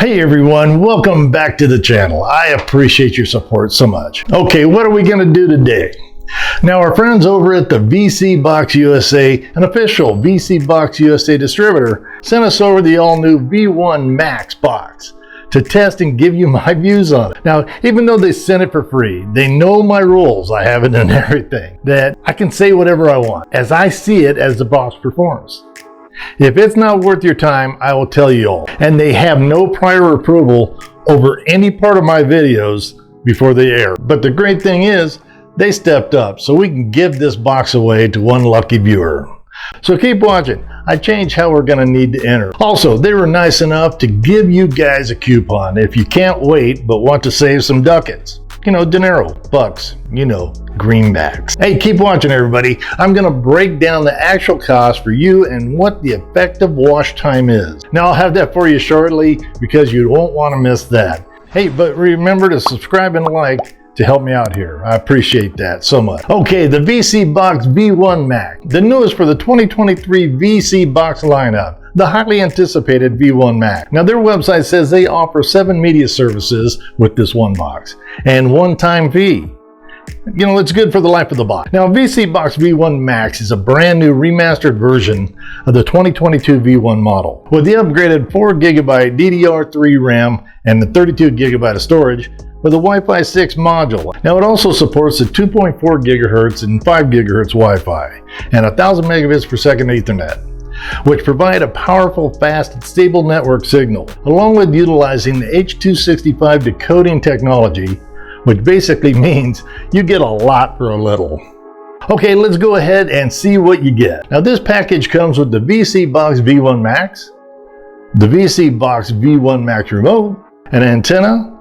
Hey everyone, welcome back to the channel. I appreciate your support so much. Okay, what are we going to do today? Now our friends over at the Vseebox USA, an official Vseebox USA distributor, sent us over the all-new V1 Max box to test and give you my views on it. Now, even though they sent it for free, they know my rules. I have it in everything, that I can say whatever I want as I see it as the box performs. If it's not worth your time, I will tell you all. And they have no prior approval over any part of my videos before they air. But the great thing is, they stepped up so we can give this box away to one lucky viewer. So keep watching. I changed how we're going to need to enter. Also, they were nice enough to give you guys a coupon if you can't wait but want to save some ducats. You know, dinero, bucks, you know, greenbacks. Hey, keep watching everybody. I'm gonna break down the actual cost for you and what the effective wash time is. Now I'll have that for you shortly because you won't want to miss that. Hey, but remember to subscribe and like to help me out here. I appreciate that so much. Okay, the Vseebox V1 Max, the newest for the 2023 Vseebox lineup. The highly anticipated V1 Max. Now their website says they offer 7 media services with this one box and one-time fee. You know, it's good for the life of the box. Now Vseebox V1 Max is a brand new remastered version of the 2022 V1 model. With the upgraded 4GB DDR3 RAM and the 32GB of storage with a Wi-Fi 6 module. Now it also supports the 2.4 GHz and 5 GHz Wi-Fi and 1000 megabits per second Ethernet, which provide a powerful, fast, and stable network signal, along with utilizing the H.265 decoding technology, which basically means you get a lot for a little. Okay, let's go ahead and see what you get. Now this package comes with the Vseebox V1 Max, the Vseebox V1 Max remote, an antenna,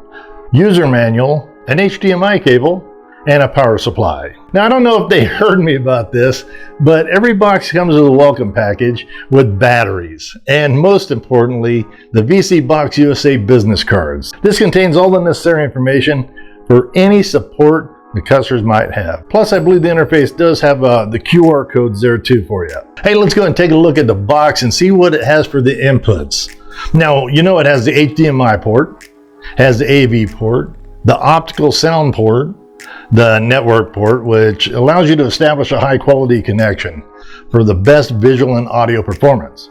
user manual, an HDMI cable, and a power supply. Now I don't know if they heard me about this, but every box comes with a welcome package with batteries, and most importantly, the Vseebox USA business cards. This contains all the necessary information for any support the customers might have. Plus, I believe the interface does have the QR codes there too for you. Hey, let's go and take a look at the box and see what it has for the inputs. Now, you know it has the HDMI port, has the AV port, the optical sound port, the network port, which allows you to establish a high quality connection for the best visual and audio performance.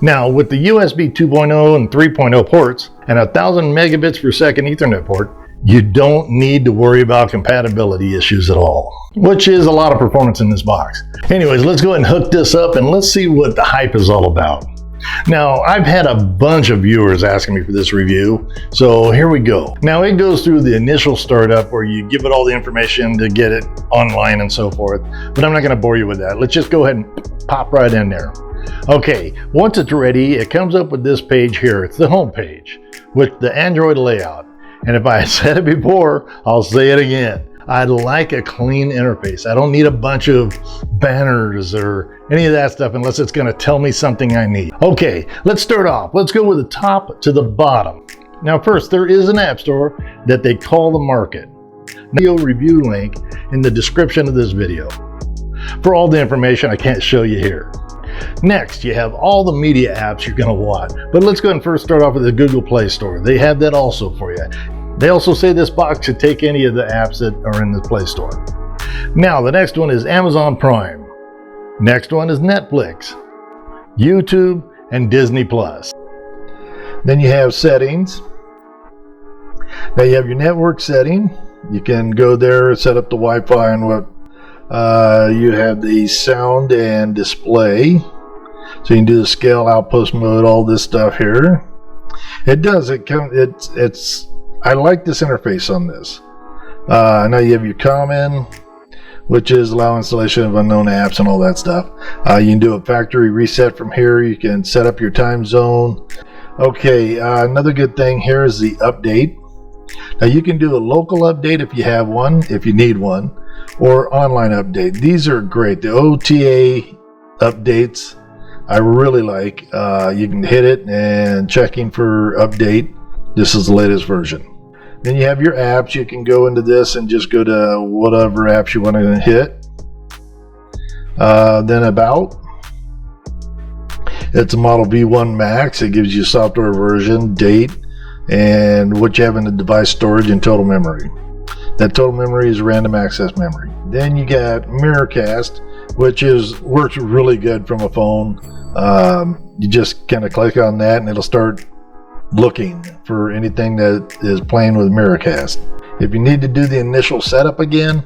Now, with the USB 2.0 and 3.0 ports and 1000 megabits per second Ethernet port, you don't need to worry about compatibility issues at all, which is a lot of performance in this box. Anyways, let's go ahead and hook this up and let's see what the hype is all about. Now, I've had a bunch of viewers asking me for this review, so here we go. Now, it goes through the initial startup where you give it all the information to get it online and so forth, but I'm not going to bore you with that. Let's just go ahead and pop right in there. Okay, once it's ready, it comes up with this page here. It's the home page with the Android layout. And if I said it before, I'll say it again. I like a clean interface. I don't need a bunch of banners or any of that stuff unless it's going to tell me something I need. Okay, let's start off. Let's go with the top to the bottom. Now first, there is an app store that they call the Market. Video review link in the description of this video. For all the information I can't show you here. Next, you have all the media apps you're going to want. But let's go ahead and first start off with the Google Play Store. They have that also for you. They also say this box should take any of the apps that are in the Play Store. Now, the next one is Amazon Prime. Next one is Netflix, YouTube, and Disney Plus. Then you have settings. Now you have your network setting. You can go there and set up the Wi-Fi and what. You have the sound and display. So you can do the scale, outpost mode, all this stuff here. I like this interface on this. Now you have your common, which is allow installation of unknown apps and all that stuff. You can do a factory reset from here. You can set up your time zone. Okay, another good thing here is the update. Now you can do a local update if you have one, if you need one, or online update. These are great. The OTA updates I really like. You can hit it and checking for update. This is the latest version. Then you have your apps. You can go into this and just go to whatever apps you want to hit. Then about. It's a model V1 Max. It gives you software version, date, and what you have in the device storage and total memory. That total memory is random access memory. Then you got Mirrorcast, which works really good from a phone. You just kind of click on that and it'll start looking for anything that is playing with Mirrorcast. If you need to do the initial setup again,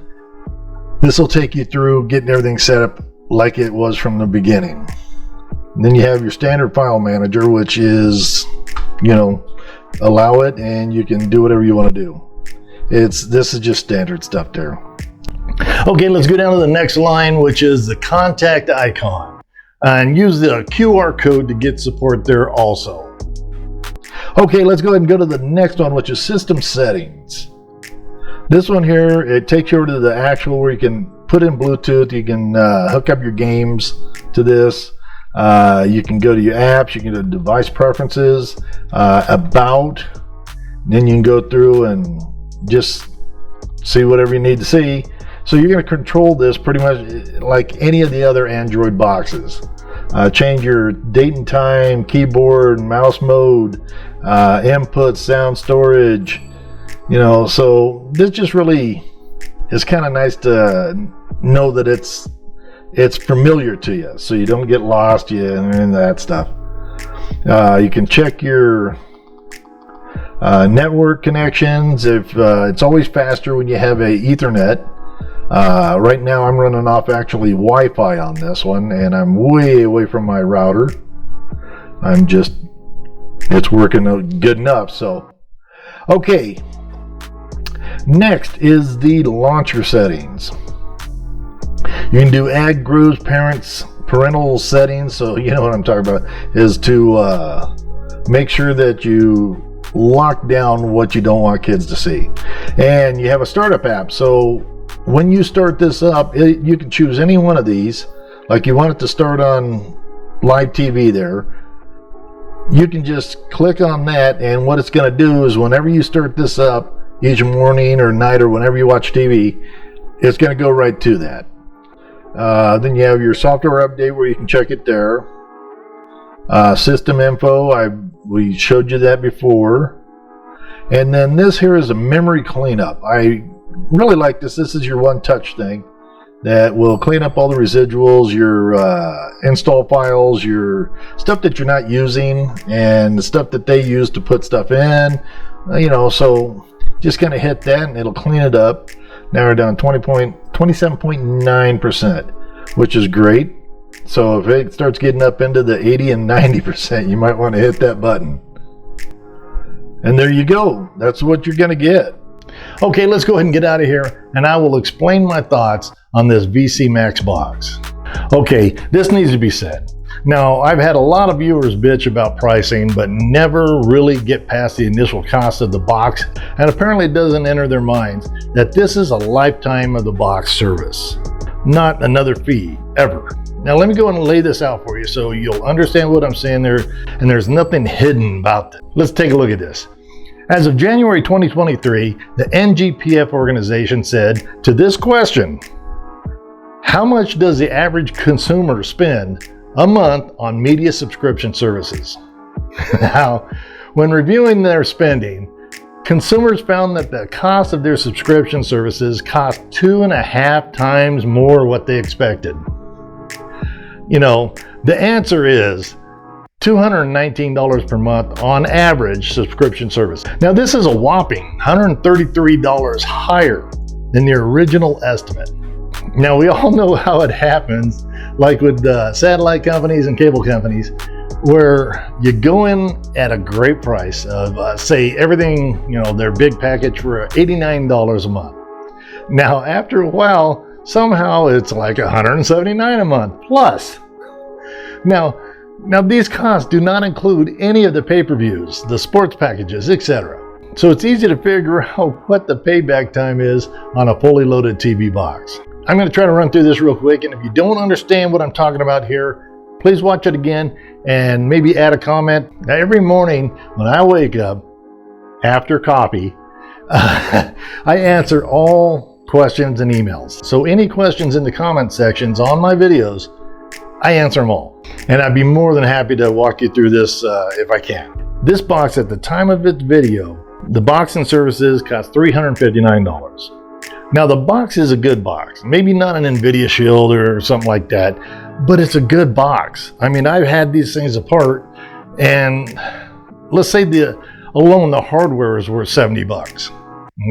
this will take you through getting everything set up like it was from the beginning. And then you have your standard file manager, which is, allow it and you can do whatever you want to do. This is just standard stuff there. Okay, let's go down to the next line, which is the contact icon, and use the QR code to get support there also. Okay, let's go ahead and go to the next one, which is system settings. This one here, it takes you over to the actual where you can put in Bluetooth, you can hook up your games to this. You can go to your apps, you can go to device preferences, about, and then you can go through and just see whatever you need to see. So you're going to control this pretty much like any of the other Android boxes. Change your date and time, keyboard, mouse mode, input, sound storage, so this just really is kind of nice to know that it's familiar to you, so you don't get lost and any of that stuff. You can check your network connections. If it's always faster when you have a Ethernet. Right now I'm running off actually Wi-Fi on this one, and I'm way away from my router. It's working good enough. So okay, next is the launcher settings. You can do add groups, parental settings. So you know what I'm talking about, is to make sure that you lock down what you don't want kids to see. And you have a startup app, so when you start this up, you can choose any one of these. Like you want it to start on live TV there, you can just click on that, and what it's going to do is whenever you start this up each morning or night or whenever you watch TV, it's going to go right to that. Then you have your software update where you can check it there. System info, we showed you that before. And then this here is a memory cleanup. I really like this. This is your one-touch thing that will clean up all the residuals, your install files, your stuff that you're not using, and the stuff that they use to put stuff in. So just kind of hit that and it'll clean it up. Now we're down 27.9%, which is great. So if it starts getting up into the 80 and 90%, you might want to hit that button. And there you go. That's what you're going to get. Okay, let's go ahead and get out of here, and I will explain my thoughts on this VC Max box. Okay, this needs to be said. Now, I've had a lot of viewers bitch about pricing, but never really get past the initial cost of the box, and apparently it doesn't enter their minds that this is a lifetime of the box service, not another fee, ever. Now, let me go and lay this out for you so you'll understand what I'm saying there, and there's nothing hidden about it. Let's take a look at this. As of January 2023, the NGPF organization said to this question, how much does the average consumer spend a month on media subscription services? Now, when reviewing their spending, consumers found that the cost of their subscription services cost 2.5 times more what they expected. The answer is $219 per month on average subscription service. Now, this is a whopping $133 higher than the original estimate. Now, we all know how it happens, like with satellite companies and cable companies, where you go in at a great price of, say, everything, their big package for $89 a month. Now, after a while, somehow it's like $179 a month plus. Now these costs do not include any of the pay-per-views, the sports packages, etc. So it's easy to figure out what the payback time is on a fully loaded TV box. I'm going to try to run through this real quick, and if you don't understand what I'm talking about here, please watch it again and maybe add a comment. Now, every morning when I wake up after coffee, I answer all questions and emails. So any questions in the comment sections on my videos, I answer them all. And I'd be more than happy to walk you through this if I can. This box at the time of its video, the box and services cost $359. Now the box is a good box, maybe not an NVIDIA Shield or something like that, but it's a good box. I mean, I've had these things apart, and let's say alone the hardware is worth 70 bucks.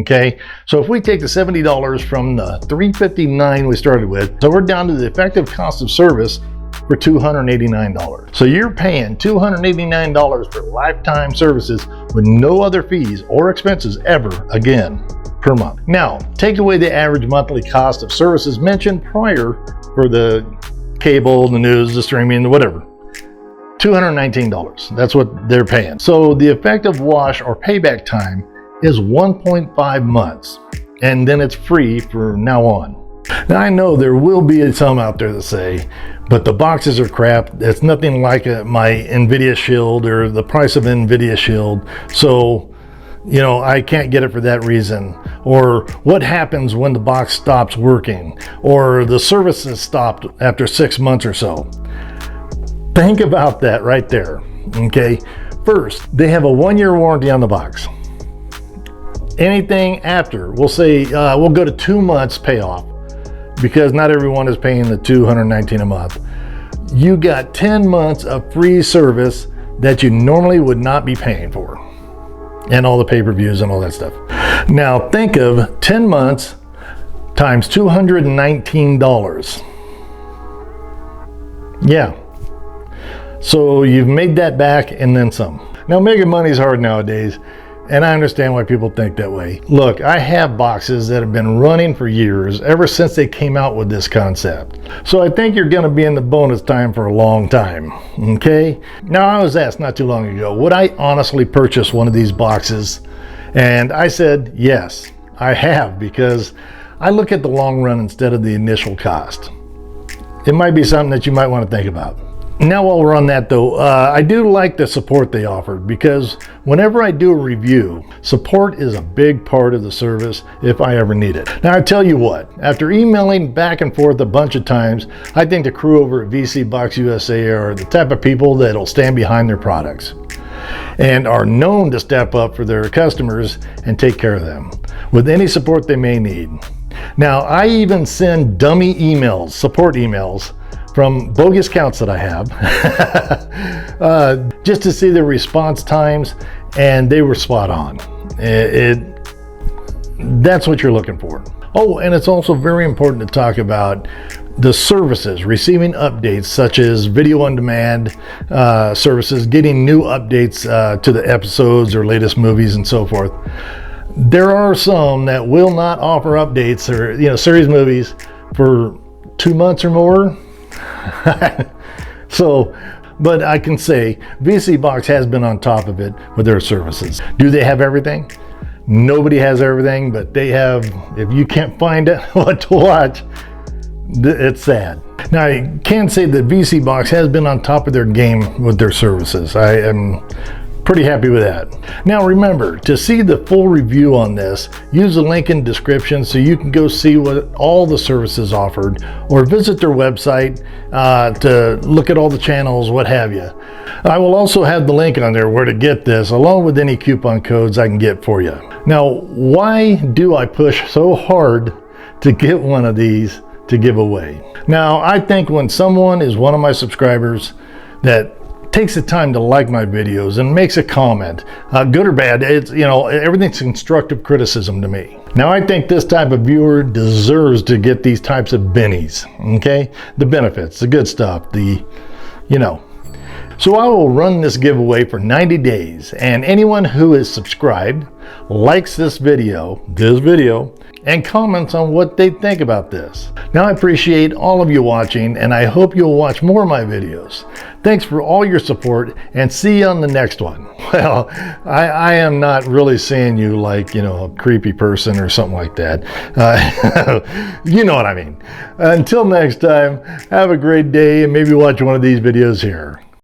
Okay, so if we take the $70 from the $359 we started with, so we're down to the effective cost of service for $289. So you're paying $289 for lifetime services with no other fees or expenses ever again per month. Now, take away the average monthly cost of services mentioned prior for the cable, the news, the streaming, whatever. $219. That's what they're paying. So the effective wash or payback time is 1.5 months, and then it's free from now on. Now I know there will be some out there that say, but the boxes are crap. It's nothing like my NVIDIA Shield or the price of NVIDIA Shield. So, you know, I can't get it for that reason. Or what happens when the box stops working? Or the service is stopped after 6 months or so. Think about that right there, okay? First, they have a 1-year warranty on the box. Anything after, we'll say, we'll go to 2 months payoff, because not everyone is paying the $219 a month. You got 10 months of free service that you normally would not be paying for, and all the pay-per-views and all that stuff. Now think of 10 months times $219. Yeah, so you've made that back and then some. Now making money is hard nowadays, and I understand why people think that way. Look, I have boxes that have been running for years, ever since they came out with this concept. So I think you're gonna be in the bonus time for a long time, okay? Now I was asked not too long ago, would I honestly purchase one of these boxes? And I said, yes, I have, because I look at the long run instead of the initial cost. It might be something that you might want to think about. Now while we're on that though, I do like the support they offered, because whenever I do a review, support is a big part of the service if I ever need it. Now I tell you what, after emailing back and forth a bunch of times, I think the crew over at Vseebox USA are the type of people that'll stand behind their products and are known to step up for their customers and take care of them with any support they may need. Now I even send dummy emails, support emails, from bogus accounts that I have, just to see the response times, and they were spot on. That's what you're looking for. Oh, and it's also very important to talk about the services, receiving updates such as video on demand services, getting new updates to the episodes or latest movies and so forth. There are some that will not offer updates or, you know, series movies for 2 months or more. So, but I can say Vseebox has been on top of it with their services. Do they have everything? Nobody has everything, but they have, if you can't find it, what to watch, it's sad. Now I can say that Vseebox has been on top of their game with their services. I am pretty happy with that. Now remember, to see the full review on this, use the link in the description so you can go see what all the services offered, or visit their website to look at all the channels, what have you. I will also have the link on there where to get this, along with any coupon codes I can get for you. Now, why do I push so hard to get one of these to give away? Now, I think when someone is one of my subscribers that takes the time to like my videos and makes a comment, good or bad, it's, you know, everything's constructive criticism to me. Now I think this type of viewer deserves to get these types of bennies, okay? The benefits, the good stuff, the, you know. So I will run this giveaway for 90 days, and anyone who is subscribed, likes this video, and comments on what they think about this. Now I appreciate all of you watching, and I hope you'll watch more of my videos. Thanks for all your support, and see you on the next one. Well, I am not really seeing you like, you know, a creepy person or something like that. You know what I mean. Until next time, have a great day, and maybe watch one of these videos here.